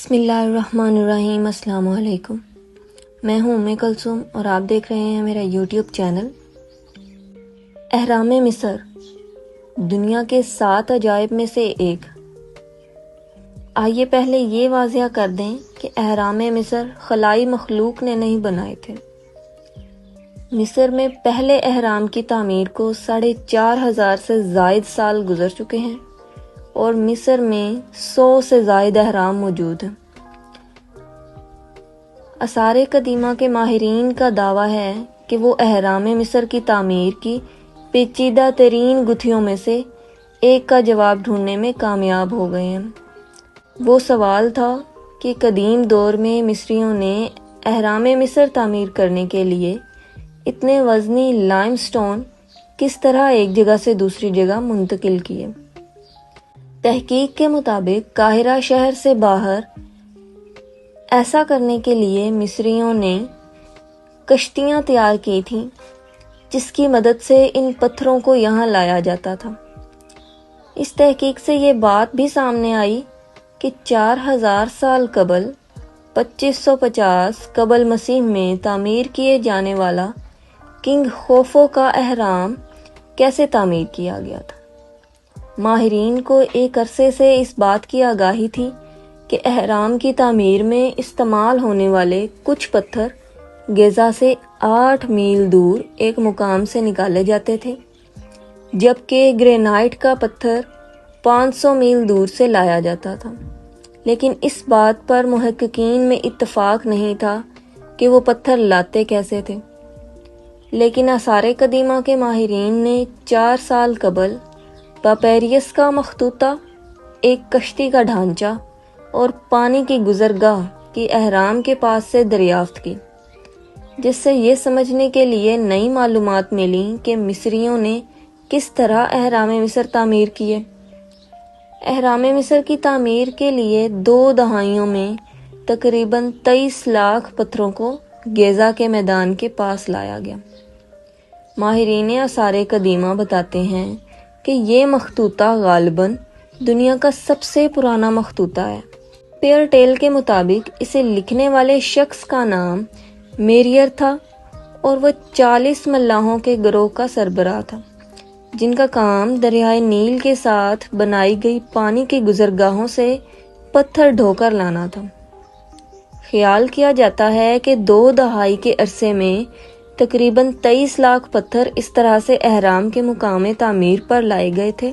بسم اللہ الرحمن الرحیم۔ السلام علیکم، میں ہوں ام کلثوم اور آپ دیکھ رہے ہیں میرا یوٹیوب چینل۔ اہرام مصر دنیا کے 7 عجائب میں سے ایک۔ آئیے پہلے یہ واضح کر دیں کہ اہرام مصر خلائی مخلوق نے نہیں بنائے تھے۔ مصر میں پہلے اہرام کی تعمیر کو 4,500 سے زائد سال گزر چکے ہیں اور مصر میں 100 سے زائد اہرام موجود ہیں۔ آثار قدیمہ کے ماہرین کا دعویٰ ہے کہ وہ اہرام مصر کی تعمیر کی پیچیدہ ترین گتھیوں میں سے ایک کا جواب ڈھونڈنے میں کامیاب ہو گئے ہیں۔ وہ سوال تھا کہ قدیم دور میں مصریوں نے اہرام مصر تعمیر کرنے کے لیے اتنے وزنی لائم سٹون کس طرح ایک جگہ سے دوسری جگہ منتقل کیے۔ تحقیق کے مطابق قاہرہ شہر سے باہر ایسا کرنے کے لیے مصریوں نے کشتیاں تیار کی تھیں جس کی مدد سے ان پتھروں کو یہاں لایا جاتا تھا۔ اس تحقیق سے یہ بات بھی سامنے آئی کہ 4,000 سال قبل 2550 قبل مسیح میں تعمیر کیے جانے والا کنگ خوفو کا اہرام کیسے تعمیر کیا گیا تھا۔ ماہرین کو ایک عرصے سے اس بات کی آگاہی تھی کہ اہرام کی تعمیر میں استعمال ہونے والے کچھ پتھر گیزا سے 8 میل دور ایک مقام سے نکالے جاتے تھے، جبکہ گرینائٹ کا پتھر 500 میل دور سے لایا جاتا تھا۔ لیکن اس بات پر محققین میں اتفاق نہیں تھا کہ وہ پتھر لاتے کیسے تھے۔ لیکن آثار قدیمہ کے ماہرین نے 4 سال قبل پاپیریس کا مخطوطہ، ایک کشتی کا ڈھانچہ اور پانی کی گزرگاہ کی اہرام کے پاس سے دریافت کی، جس سے یہ سمجھنے کے لیے نئی معلومات ملیں کہ مصریوں نے کس طرح اہرام مصر تعمیر کیے۔ اہرام مصر کی تعمیر کے لیے 2 دہائیوں میں تقریباً 23 لاکھ پتھروں کو گیزا کے میدان کے پاس لایا گیا۔ ماہرین آثار قدیمہ بتاتے ہیں کہ یہ مخطوطہ غالباً دنیا کا سب سے پرانا مخطوطہ ہے۔ پیئر ٹیل کے مطابق اسے لکھنے والے شخص کا نام میریئر تھا اور وہ 40 ملاحوں کے گروہ کا سربراہ تھا جن کا کام دریائے نیل کے ساتھ بنائی گئی پانی کی گزرگاہوں سے پتھر ڈھو کر لانا تھا۔ خیال کیا جاتا ہے کہ 2 دہائی کے عرصے میں تقریباً 23 لاکھ پتھر اس طرح سے اہرام کے مقام تعمیر پر لائے گئے تھے۔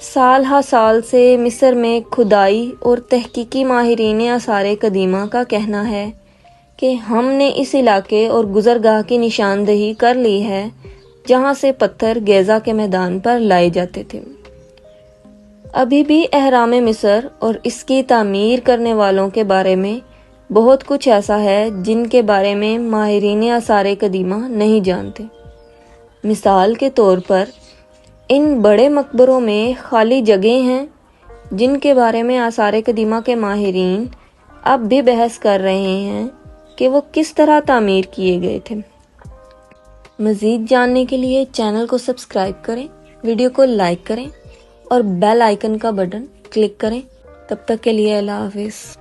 سال ہا سال سے مصر میں کھدائی اور تحقیقی ماہرین آثار قدیمہ کا کہنا ہے کہ ہم نے اس علاقے اور گزرگاہ کی نشاندہی کر لی ہے جہاں سے پتھر گیزا کے میدان پر لائے جاتے تھے۔ ابھی بھی اہرام مصر اور اس کی تعمیر کرنے والوں کے بارے میں بہت کچھ ایسا ہے جن کے بارے میں ماہرین آثار قدیمہ نہیں جانتے۔ مثال کے طور پر ان بڑے مقبروں میں خالی جگہیں ہیں جن کے بارے میں آثار قدیمہ کے ماہرین اب بھی بحث کر رہے ہیں کہ وہ کس طرح تعمیر کیے گئے تھے۔ مزید جاننے کے لیے چینل کو سبسکرائب کریں، ویڈیو کو لائک کریں اور بیل آئیکن کا بٹن کلک کریں۔ تب تک کے لیے اللہ حافظ۔